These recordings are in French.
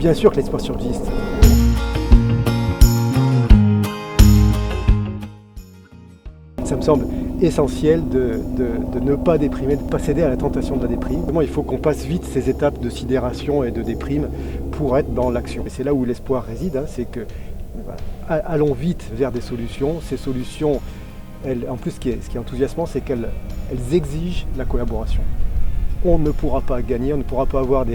bien sûr que l'espoir subsiste. Ça me semble essentiel de ne pas déprimer, de ne pas céder à la tentation de la déprime. Il faut qu'on passe vite ces étapes de sidération et de déprime pour être dans l'action. Et c'est là où l'espoir réside, hein, c'est que allons vite vers des solutions. Ces solutions, en plus ce qui est enthousiasmant, c'est qu'elles exigent la collaboration. On ne pourra pas gagner, on ne pourra pas avoir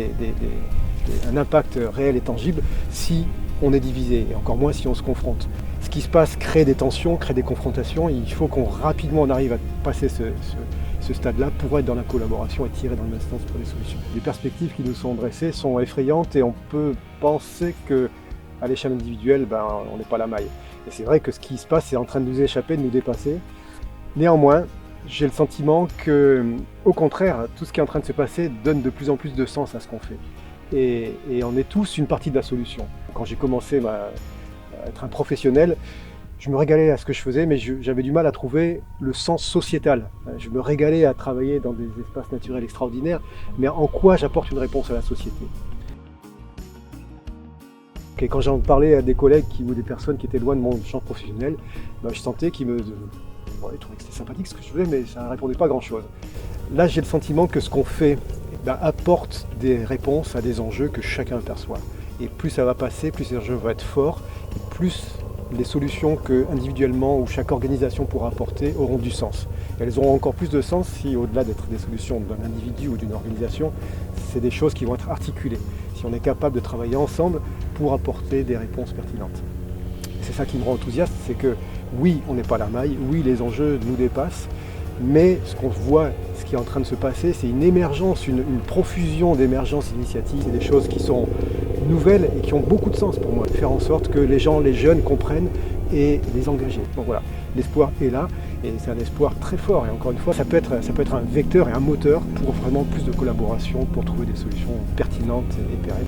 un impact réel et tangible si on est divisé, et encore moins si on se confronte. Ce qui se passe crée des tensions, crée des confrontations, et il faut qu'on rapidement arrive à passer ce stade-là pour être dans la collaboration et tirer dans le même sens pour les solutions. Les perspectives qui nous sont dressées sont effrayantes et on peut penser qu'à l'échelle individuelle, on n'est pas la maille. Et c'est vrai que ce qui se passe est en train de nous échapper, de nous dépasser. Néanmoins, j'ai le sentiment que, au contraire, tout ce qui est en train de se passer donne de plus en plus de sens à ce qu'on fait. Et on est tous une partie de la solution. Quand j'ai commencé à être un professionnel, je me régalais à ce que je faisais, mais j'avais du mal à trouver le sens sociétal. Je me régalais à travailler dans des espaces naturels extraordinaires, mais en quoi j'apporte une réponse à la société? Et quand j'en parlais à des collègues ou des personnes qui étaient loin de mon champ professionnel, je sentais qu'ils ils trouvaient que c'était sympathique ce que je faisais, mais ça ne répondait pas à grand-chose. Là, j'ai le sentiment que ce qu'on fait apporte des réponses à des enjeux que chacun perçoit. Et plus ça va passer, plus ces enjeux vont être forts, et plus les solutions que individuellement ou chaque organisation pourra apporter auront du sens. Et elles auront encore plus de sens si, au-delà d'être des solutions d'un individu ou d'une organisation, c'est des choses qui vont être articulées. Si on est capable de travailler ensemble pour apporter des réponses pertinentes. C'est ça qui me rend enthousiaste, c'est que oui, on n'est pas la maille, oui, les enjeux nous dépassent, mais ce qu'on voit, ce qui est en train de se passer, c'est une émergence, une profusion d'émergences d'initiatives. C'est des choses qui sont nouvelles et qui ont beaucoup de sens pour moi. Faire en sorte que les gens, les jeunes comprennent et les engager. Donc voilà, l'espoir est là et c'est un espoir très fort. Et encore une fois, ça peut être un vecteur et un moteur pour vraiment plus de collaboration, pour trouver des solutions pertinentes et pérennes.